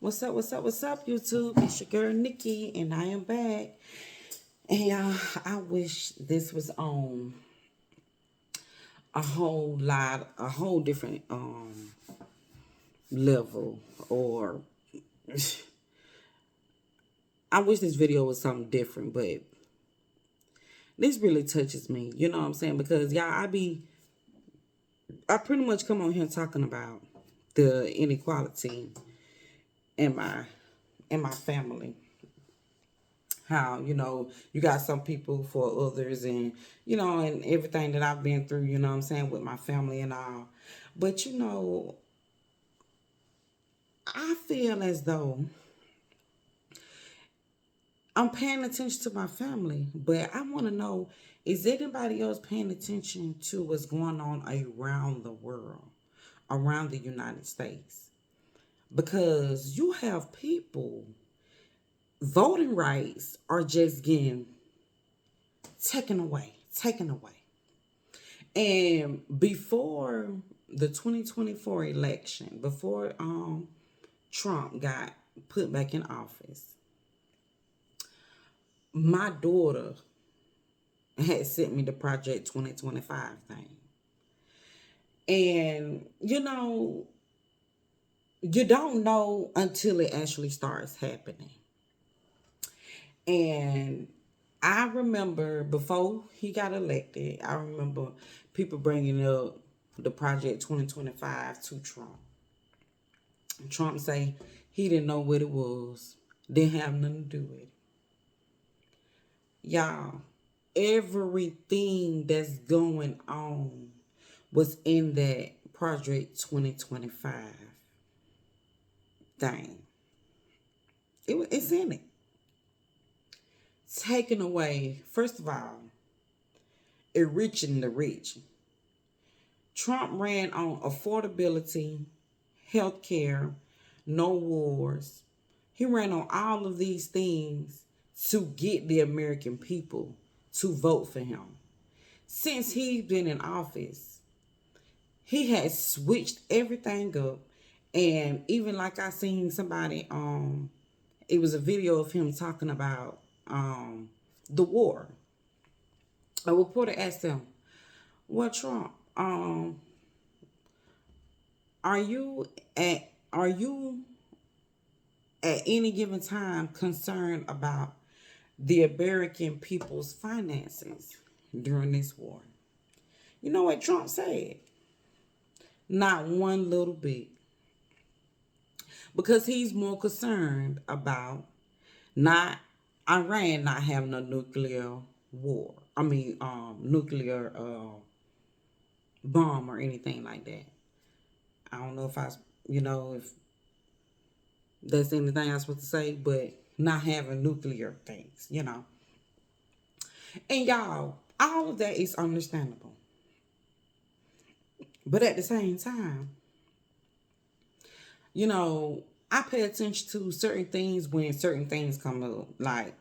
What's up, YouTube? It's your girl Nikki, and I am back. And y'all, I wish this was on a whole different level, or I wish this video was something different. But this really touches me. You know what I'm saying? Because y'all, I pretty much come on here talking about the inequality in my family. How you got some people for others, and and everything that I've been through, what I'm saying, with my family and all. But I feel as though I'm paying attention to my family, but I want to know, is anybody else paying attention to what's going on around the world, around the United States? Because you have people, voting rights are just getting taken away. And before the 2024 election, before Trump got put back in office, my daughter had sent me the Project 2025 thing. And you don't know until it actually starts happening. And I remember before he got elected, I remember people bringing up the Project 2025 to Trump. Trump say he didn't know what it was, didn't have nothing to do with it. Y'all, everything that's going on was in that Project 2025 thing. It's in it. Taking away, first of all, enriching the rich. Trump ran on affordability, health care, no wars. He ran on all of these things to get the American people to vote for him. Since he's been in office, he has switched everything up. And even like I seen somebody, it was a video of him talking about the war. A reporter asked him, "Well, Trump, are you are you at any given time concerned about the American people's finances during this war?" You know what Trump said? Not one little bit. Because he's more concerned about not Iran not having a nuclear war. I mean, nuclear bomb or anything like that. I don't know if that's anything I'm supposed to say, but not having nuclear things. And y'all, all of that is understandable. But at the same time, you know, I pay attention to certain things when certain things come up. Like,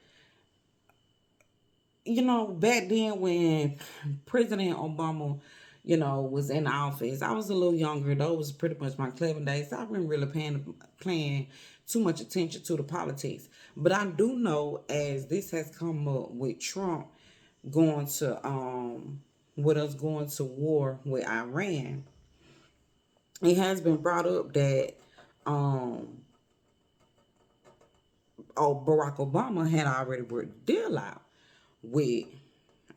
back then when President Obama, was in office, I was a little younger. Those was pretty much my clever days. I wasn't really paying too much attention to the politics. But I do know, as this has come up with Trump going to with us going to war with Iran, it has been brought up that um Barack Obama had already worked a deal out with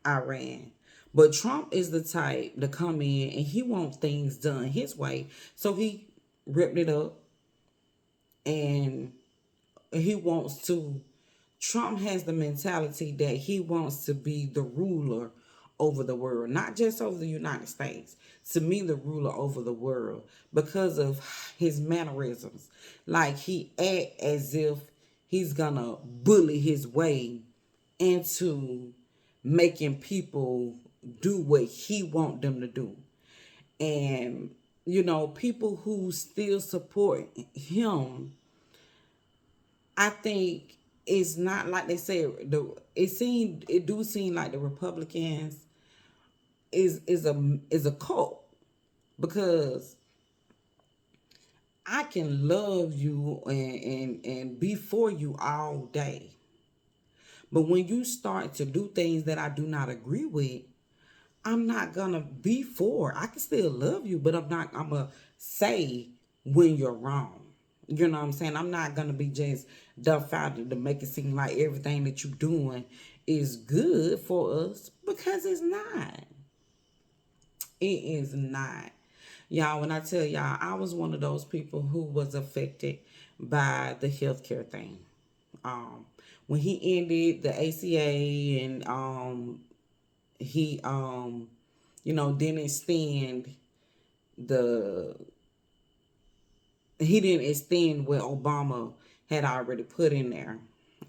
Iran. But Trump is the type to come in and he wants things done his way. So he ripped it up, and he wants to. Trump has the mentality that he wants to be the ruler over the world, not just over the United States, to me, the ruler over the world, because of his mannerisms. Like, he act as if he's gonna bully his way into making people do what he want them to do. And people who still support him, I think it's not like they say. It do seem like the Republicans is a cult, because I can love you and be for you all day. But when you start to do things that I do not agree with, I'm not gonna be for. I can still love you, but I'm gonna say when you're wrong. You know what I'm saying? I'm not gonna be just dumbfounded to make it seem like everything that you're doing is good for us because it's not. It is not. Y'all, when I tell y'all, I was one of those people who was affected by the healthcare thing. Um, when he ended the ACA and he didn't extend the he didn't extend what Obama had already put in there.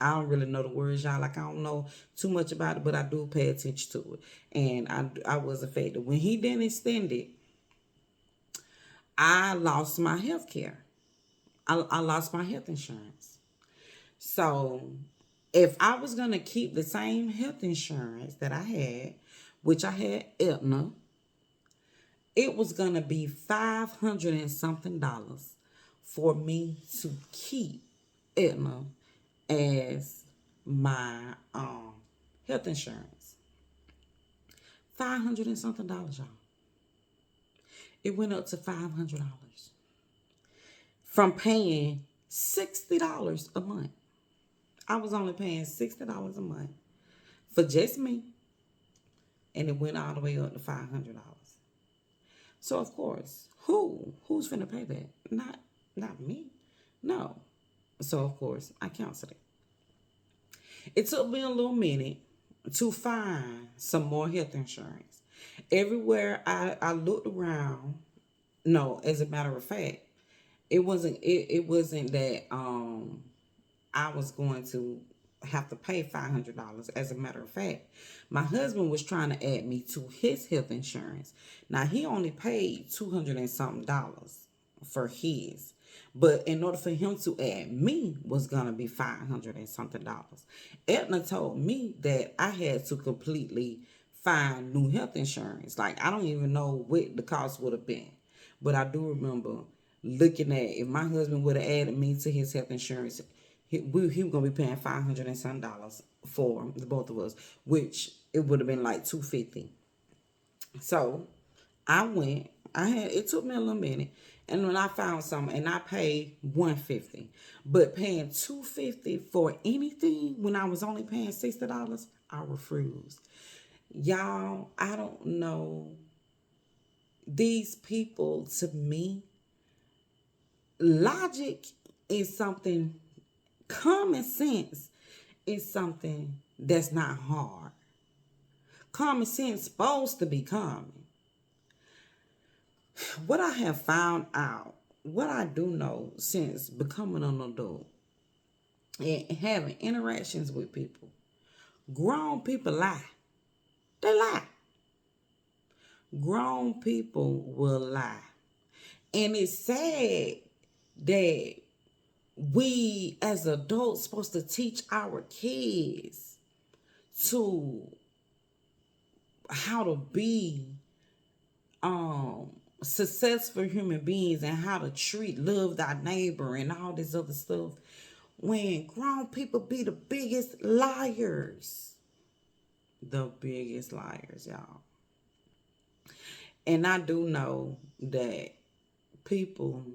I don't really know the words, y'all. Like, I don't know too much about it, but I do pay attention to it. And I was affected. When he didn't extend it, I lost my health care. I lost my health insurance. So if I was going to keep the same health insurance that I had, which I had Aetna, it was going to be 500 and something dollars for me to keep Aetna as my health insurance. 500 and something dollars, y'all. It went up to $500 from paying $60 a month. I was only paying $60 a month for just me, and it went all the way up to $500. So of course, who's finna pay that? Not me. No. So of course, I canceled it. It took me a little minute to find some more health insurance. Everywhere I looked around, no, as a matter of fact, it wasn't that I was going to have to pay $500. As a matter of fact, my husband was trying to add me to his health insurance. Now he only paid 200 and something dollars for his, but in order for him to add me was gonna be 500 and something dollars. Aetna told me that I had to completely find new health insurance. Like, I don't even know what the cost would have been, but I do remember looking at, if my husband would have added me to his health insurance, he was gonna be paying 500 and some dollars for the both of us, which it would have been like 250. So I went. It took me a little minute, and when I found something, and I paid 150, but paying 250 for anything when I was only paying $60, I refused. Y'all, I don't know. These people, to me, logic is something, common sense is something that's not hard. Common sense supposed to be common. What I have found out, what I do know since becoming an adult and having interactions with people, grown people lie. They lie. Grown people will lie. And it's sad that we as adults supposed to teach our kids to how to be successful human beings and how to treat, love thy neighbor and all this other stuff, when grown people be the biggest liars. The biggest liars, y'all. And I do know that people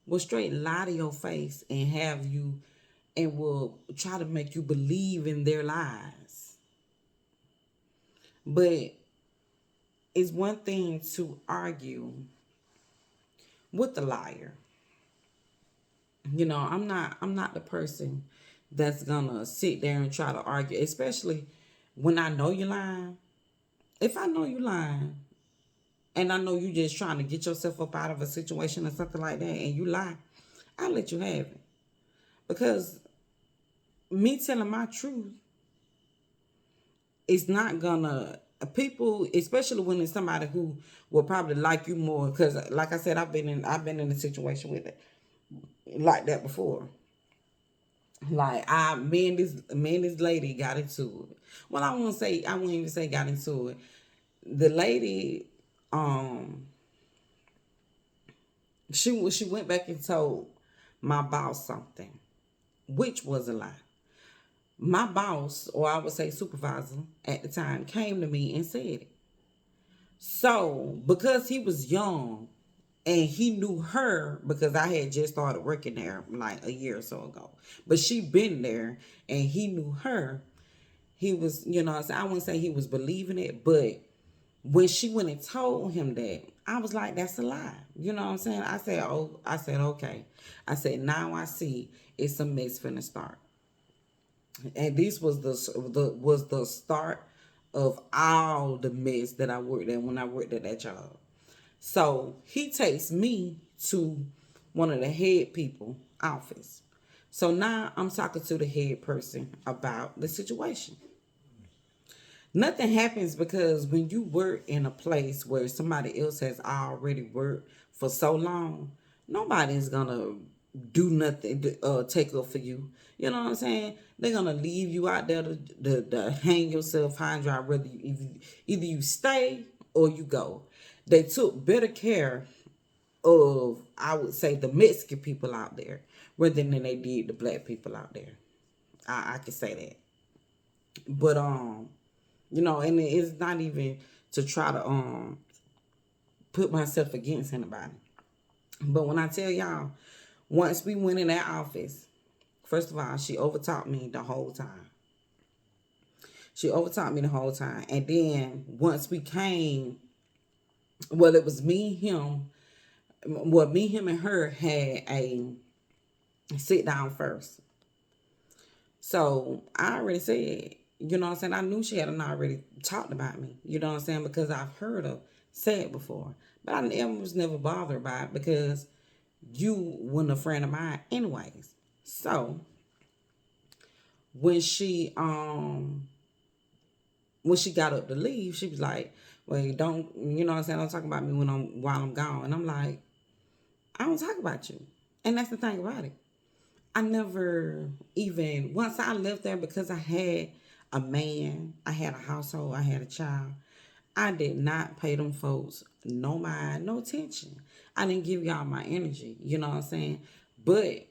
will straight lie to your face and have you, and will try to make you believe in their lies. But it's one thing to argue with the liar. I'm not the person that's gonna sit there and try to argue, especially when I know you're lying. If I know you lying and I know you just trying to get yourself up out of a situation or something like that and you lie, I'll let you have it. Because me telling my truth is not gonna, people, especially when it's somebody who will probably like you more, because like I said, I've been in a situation with it like that before. Like, me and this lady got into it. Well, I won't even say got into it. The lady, um, She went back and told my boss something, which was a lie. My boss, or I would say supervisor at the time, came to me and said it. So because he was young and he knew her because I had just started working there like a year or so ago. But she been there and he knew her. He was, I wouldn't say he was believing it, but when she went and told him that, I was like, that's a lie. You know what I'm saying? I said, okay. I said, now I see it's a mess finna start. And this was the start of all the mess that I worked at when I worked at that job. So he takes me to one of the head people office. So now I'm talking to the head person about the situation. Nothing happens because when you work in a place where somebody else has already worked for so long, nobody's gonna do nothing to take up for you. You know what I'm saying? They're gonna leave you out there to hang yourself high and dry. Whether either you stay or you go. They took better care of, I would say, the Mexican people out there rather than they did the black people out there. I can say that. But and it's not even to try to put myself against anybody. But when I tell y'all, once we went in that office, first of all, she overtalked me the whole time. She overtalked me the whole time. And then once we came, well, it was me, him. Well, me, him, and her had a sit down first. So I already said, you know what I'm saying? I knew she hadn't already talked about me, you know what I'm saying? Because I've heard her say it before. But was never bothered by it because you weren't a friend of mine anyways. So when she got up to leave, she was like, well, you don't, you know what I'm saying? Don't talk about me while I'm gone. And I'm like, I don't talk about you. And that's the thing about it. I never even, once I left there because I had a man, I had a household, I had a child, I did not pay them folks no mind, no attention. I didn't give y'all my energy, you know what I'm saying? But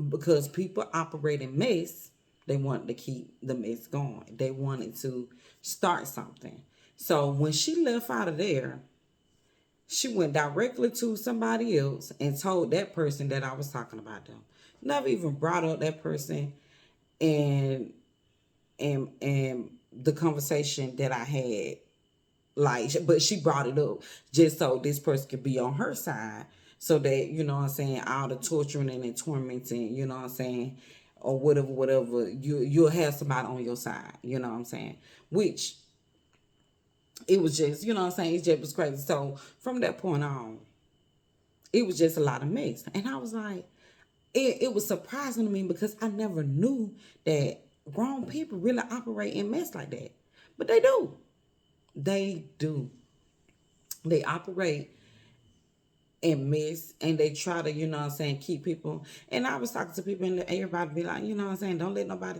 because people operate in mess, they wanted to keep the mess going. They wanted to start something. So when she left out of there, she went directly to somebody else and told that person that I was talking about them. Never even brought up that person and the conversation that I had. Like, but she brought it up just so this person could be on her side, so that, you know what I'm saying, all the torturing and the tormenting, you know what I'm saying, or whatever, you'll have somebody on your side, you know what I'm saying, which it was just, you know what I'm saying, it just was crazy. So from that point on, it was just a lot of mess. And I was like, it was surprising to me because I never knew that grown people really operate in mess like that. But they do. They do. They operate and mess and they try to, you know what I'm saying, keep people. And I was talking to people and everybody be like, you know what I'm saying, don't let nobody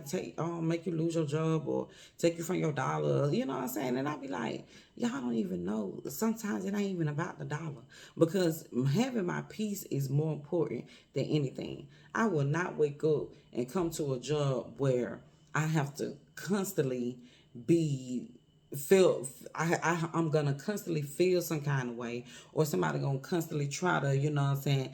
make you lose your job or take you from your dollar, you know what I'm saying. And I be like, y'all don't even know, sometimes it ain't even about the dollar, because having my peace is more important than anything. I will not wake up and come to a job where I have to constantly be feel I'm gonna constantly feel some kind of way, or somebody gonna constantly try to, you know what I'm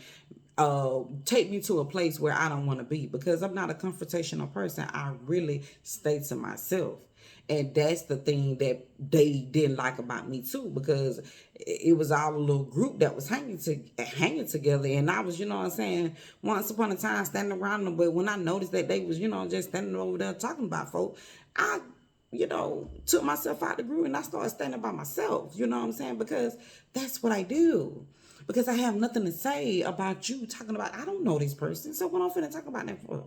saying, take me to a place where I don't want to be, because I'm not a confrontational person. I really stay to myself. And that's the thing that they didn't like about me too, because it was all a little group that was hanging together, and I was, you know what I'm saying, once upon a time standing around them. But when I noticed that they was, you know, just standing over there talking about folk, I, you know, took myself out the group and I started standing by myself, you know what I'm saying? Because that's what I do. Because I have nothing to say about you talking about, I don't know this person, so what I'm finna talk about them for?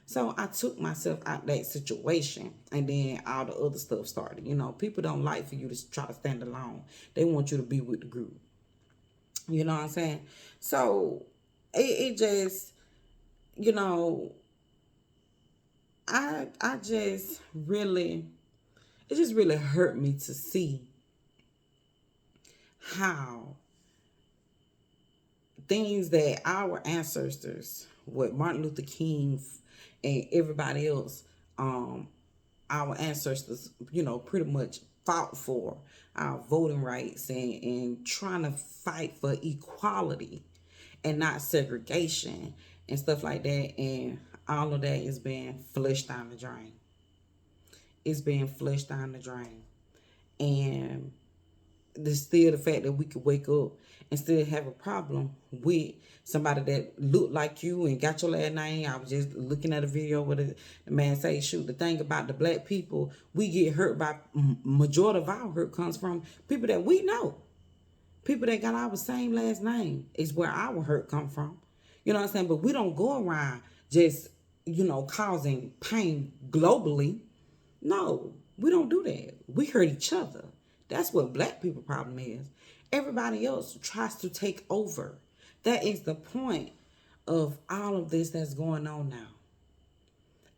So I took myself out that situation, and then all the other stuff started. You know, people don't like for you to try to stand alone. They want you to be with the group. You know what I'm saying? So it just, you know, I just really, it just really hurt me to see how things that our ancestors, what Martin Luther King and everybody else, our ancestors, pretty much fought for our voting rights and trying to fight for equality and not segregation and stuff like that. And all of that is being flushed down the drain. It's being flushed down the drain. And there's still the fact that we could wake up and still have a problem with somebody that looked like you and got your last name. I was just looking at a video where the man say, shoot, the thing about the black people, we get hurt by, majority of our hurt comes from people that we know. People that got our same last name is where our hurt come from. You know what I'm saying? But we don't go around just, causing pain globally. No, we don't do that. We hurt each other. That's what black people problem is. Everybody else tries to take over. That is the point of all of this that's going on now.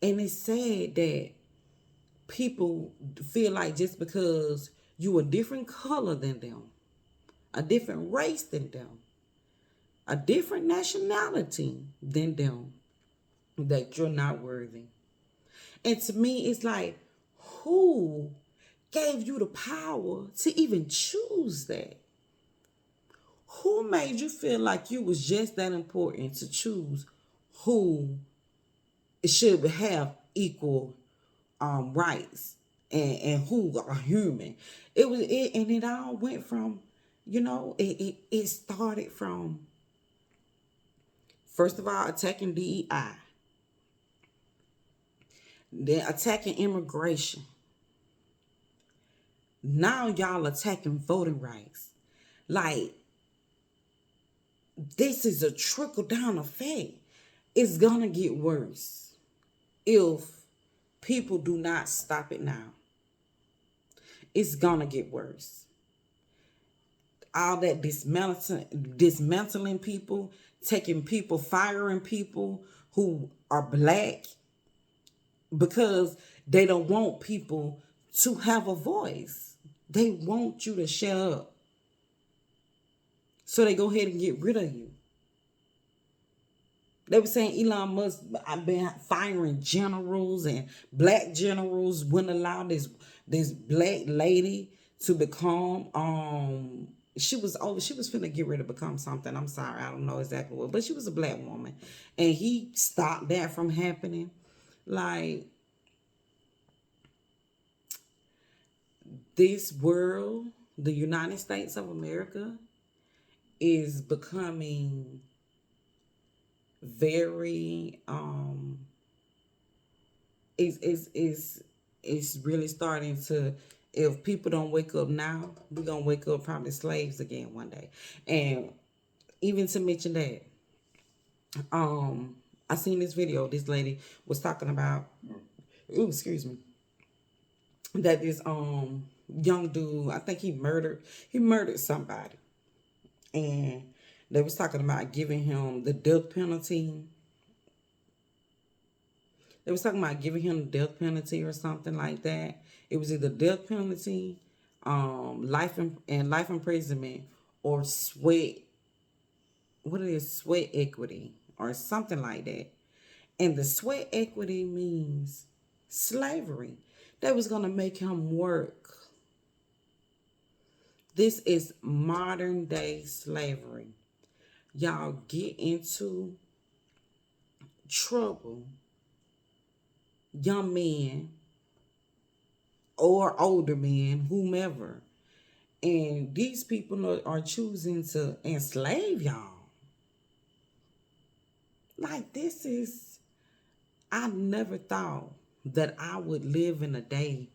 And it's sad that people feel like just because you a different color than them, a different race than them, a different nationality than them, that you're not worthy. And to me, it's like, who gave you the power to even choose that? Who made you feel like you was just that important to choose who should have equal rights and who are human? It all went from, it started from, first of all, attacking DEI, then attacking immigration. Now y'all attacking voting rights. Like, this is a trickle down effect. It's gonna get worse if people do not stop it now. It's gonna get worse. All that dismantling people, taking people, firing people who are black because they don't want people to have a voice. They want you to shut up. So they go ahead and get rid of you. They were saying Elon Musk, I've been firing generals, and black generals wouldn't allow this black lady to become she was finna get ready to become something. I'm sorry, I don't know exactly what, but she was a black woman. And he stopped that from happening. Like, this world, the United States of America, is becoming very it's really starting to, if people don't wake up now, we're gonna wake up probably slaves again one day. And even to mention that, I seen this video, this lady was talking about, excuse me, that this young dude, I think he murdered somebody. And they was talking about giving him the death penalty. They was talking about giving him the death penalty or something like that. It was either death penalty, life imprisonment, or sweat equity or something like that. And the sweat equity means slavery. They was gonna make him work. This is modern day slavery. Y'all get into trouble, young men or older men, whomever, and these people are choosing to enslave y'all. Like, this is, I never thought that I would live in a day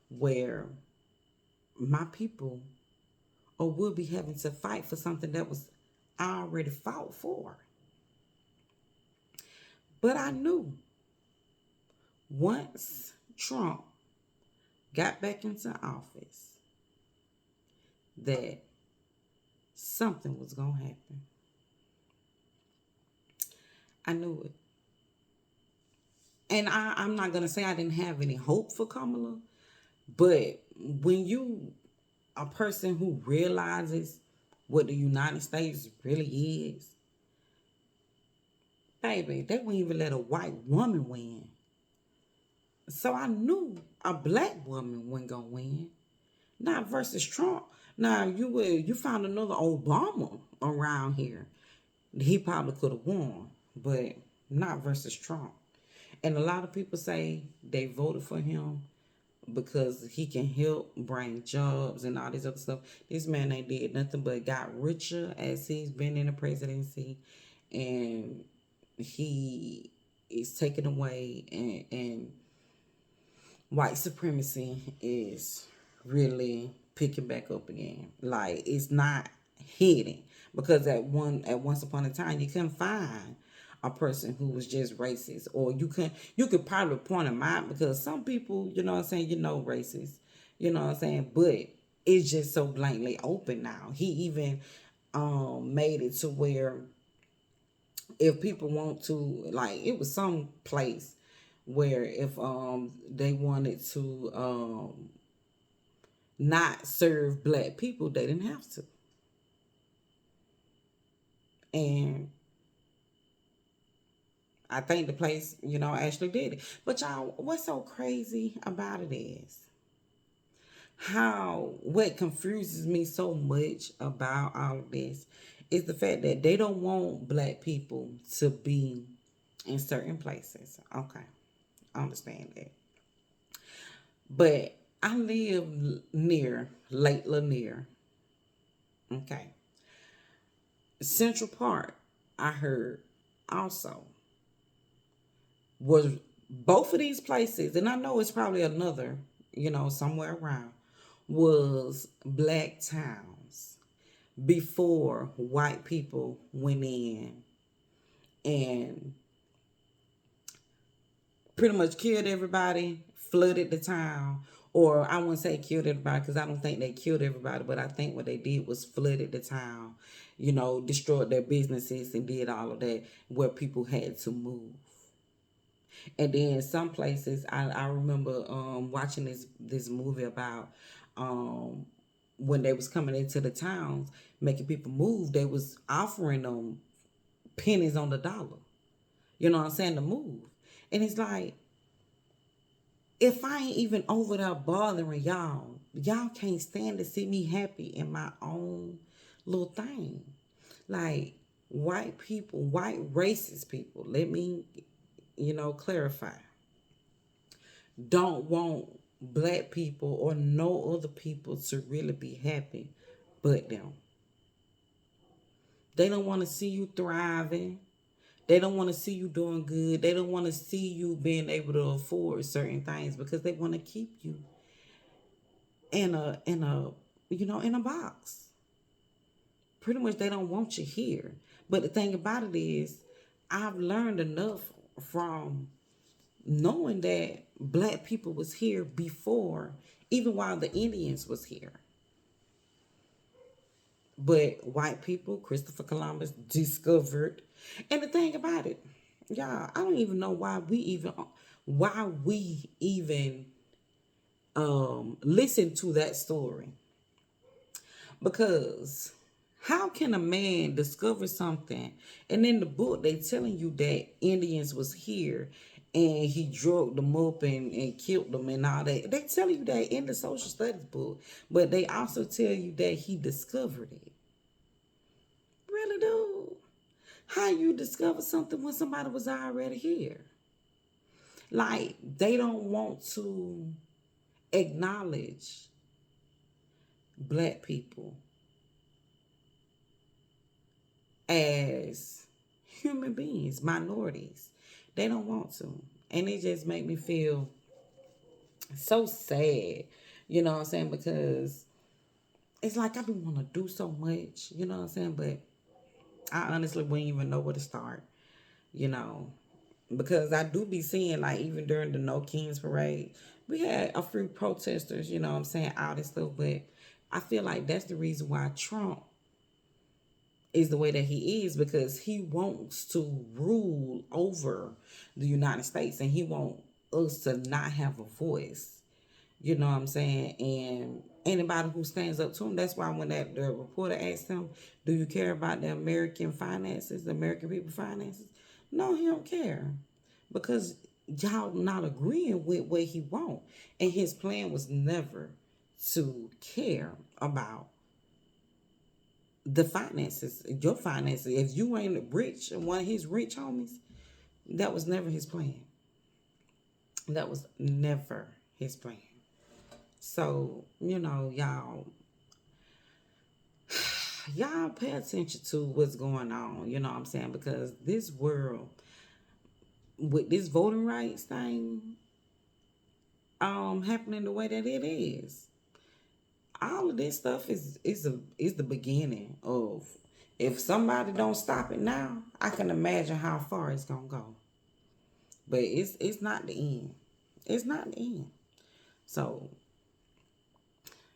where my people or will be having to fight for something that was already fought for. But I knew once Trump got back into office that something was going to happen. I knew it. And I'm not going to say I didn't have any hope for Kamala, but when you, a person who realizes what the United States really is, Baby, they wouldn't even let a white woman win. So I knew a black woman wasn't gonna win. Not versus Trump. Now you found another Obama around here. He probably could have won, but not versus Trump. And a lot of people say they voted for him because he can help bring jobs and all this other stuff. This man ain't did nothing but got richer as he's been in the presidency, and he is taken away, and white supremacy is really picking back up again. Like it's not hidden because at once upon a time you couldn't find a person who was just racist, or you could probably point them out because some people, you know what I'm saying, racist, you know what I'm saying, but it's just so blatantly open now. He even made it to where if people want to, like, it was some place where if they wanted to not serve black people, they didn't have to. And I think the place, actually did it. But y'all, what's so crazy about it is what confuses me so much about all of this is the fact that they don't want black people to be in certain places. Okay, I understand that. But I live near Lake Lanier. Okay. Central Park, I heard also, was both of these places, and I know it's probably another, somewhere around, was black towns before white people went in and pretty much killed everybody, flooded the town. Or I wouldn't say killed everybody because I don't think they killed everybody, but I think what they did was flooded the town, destroyed their businesses and did all of that where people had to move. And then some places, I remember watching this movie about when they was coming into the towns, making people move, they was offering them pennies on the dollar. You know what I'm saying? To move. And it's like, if I ain't even over there bothering y'all can't stand to see me happy in my own little thing. Like white people, white racist people, let me, clarify. Don't want black people or no other people to really be happy but them. They don't want to see you thriving. They don't want to see you doing good. They don't want to see you being able to afford certain things because they want to keep you in a box. Pretty much they don't want you here. But the thing about it is I've learned enough from knowing that black people was here before, even while the Indians was here. But white people, Christopher Columbus discovered. And the thing about it, y'all, I don't even know why we even listen to that story. Because how can a man discover something and in the book they telling you that Indians was here and he drugged them up and killed them and all that. They tell you that in the social studies book, but they also tell you that he discovered it. Really, dude? How you discover something when somebody was already here? Like, they don't want to acknowledge black people as human beings, minorities. They don't want to. And it just make me feel so sad, you know what I'm saying? Because it's like I be want to do so much, you know what I'm saying? But I honestly wouldn't even know where to start, you know. Because I do be seeing, like, even during the No Kings Parade, we had a few protesters, you know what I'm saying, all this stuff. But I feel like that's the reason why Trump is the way that he is, because he wants to rule over the United States and he wants us to not have a voice. You know what I'm saying? And anybody who stands up to him, that's why when the reporter asked him, do you care about the American finances, the American people finances? No, he don't care because y'all not agreeing with what he want, and his plan was never to care about the finances, your finances. If you ain't rich and one of his rich homies, that was never his plan. That was never his plan. So, y'all pay attention to what's going on, you know what I'm saying? Because this world with this voting rights thing happening the way that it is, all of this stuff is the beginning of, if somebody don't stop it now, I can imagine how far it's gonna go. But it's not the end. It's not the end. So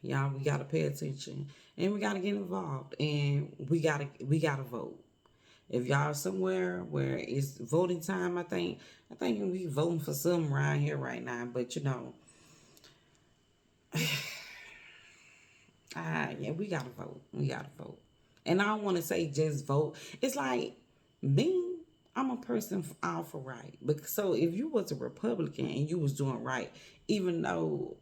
y'all, we gotta pay attention and we gotta get involved and we gotta vote. If y'all somewhere where it's voting time, I think we voting for something around here right now. But yeah, we gotta vote. We gotta vote. And I don't want to say just vote. It's like me. I'm a person all for right. But so if you was a Republican and you was doing right, even though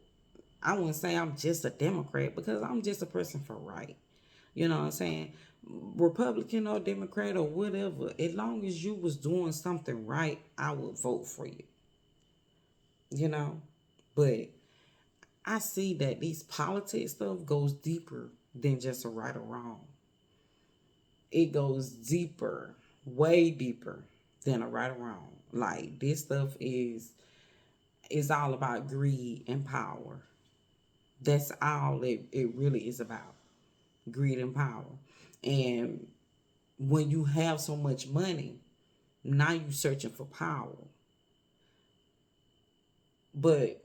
I wouldn't say I'm just a Democrat, because I'm just a person for right. You know what I'm saying? Republican or Democrat or whatever, as long as you was doing something right, I would vote for you. You know? But I see that these politics stuff goes deeper than just a right or wrong. It goes deeper, way deeper than a right or wrong. Like this stuff is all about greed and power. That's all it really is about. Greed and power. And when you have so much money, now you searching for power. But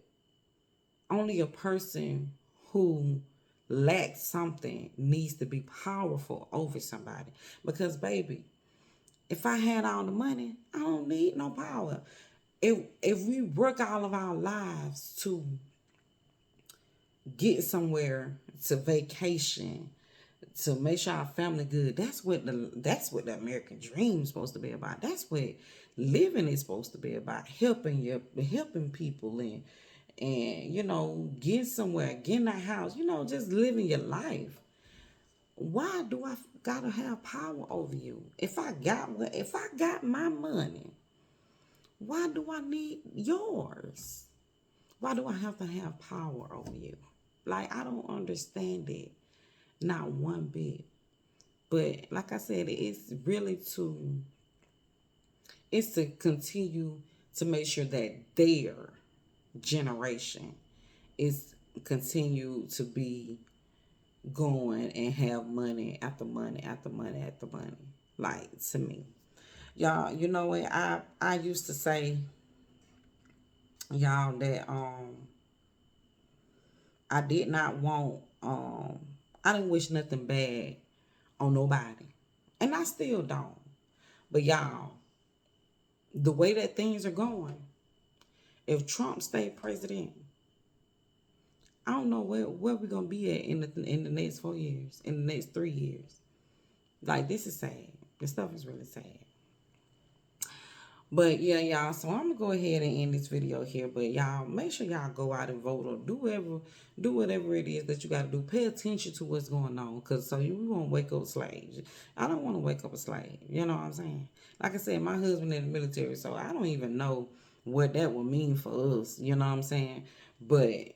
only a person who lacks something needs to be powerful over somebody. Because baby, if I had all the money, I don't need no power. If we work all of our lives to get somewhere, to vacation, to make sure our family good, that's what the American dream is supposed to be about. That's what living is supposed to be about. Helping people and getting somewhere, getting a house, just living your life. Why do I gotta have power over you? If I got my money, why do I need yours? Why do I have to have power over you? Like, I don't understand it. Not one bit. But like I said, it's to continue to make sure that their generation is continue to be going and have money after money after money after money. Like, to me. Y'all, you know what? I used to say, y'all, that I did not want I didn't wish nothing bad on nobody. And I still don't. But y'all, the way that things are going, if Trump stayed president, I don't know where we're gonna be at in the next 4 years, in the next 3 years. Like, this is sad. This stuff is really sad. But yeah, y'all. So I'm gonna go ahead and end this video here. But y'all, make sure y'all go out and vote or do whatever it is that you gotta do. Pay attention to what's going on, cause so you won't wake up slaves. I don't want to wake up a slave. You know what I'm saying? Like I said, my husband in the military, so I don't even know what that would mean for us. You know what I'm saying? But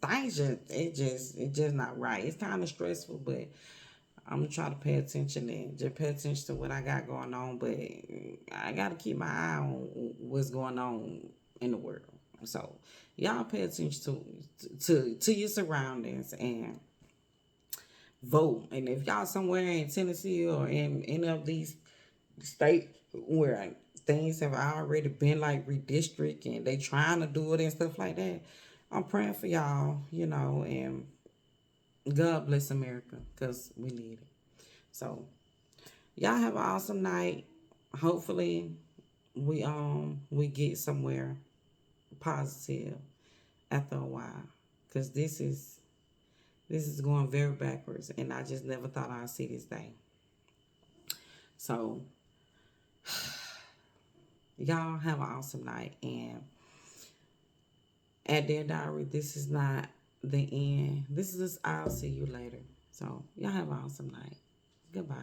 things just not right. It's kind of stressful, but I'm gonna try to pay attention and just pay attention to what I got going on. But I gotta keep my eye on what's going on in the world. So y'all pay attention to your surroundings and vote. And if y'all somewhere in Tennessee or in any of these states where things have already been like redistrict and they trying to do it and stuff like that, I'm praying for y'all, and God bless America, because we need it. So y'all have an awesome night. Hopefully we get somewhere positive after a while. Cause This is going very backwards, and I just never thought I'd see this day. So, y'all have an awesome night. And at Dear Diary, this is not the end. This is just, I'll see you later. So, y'all have an awesome night. Goodbye.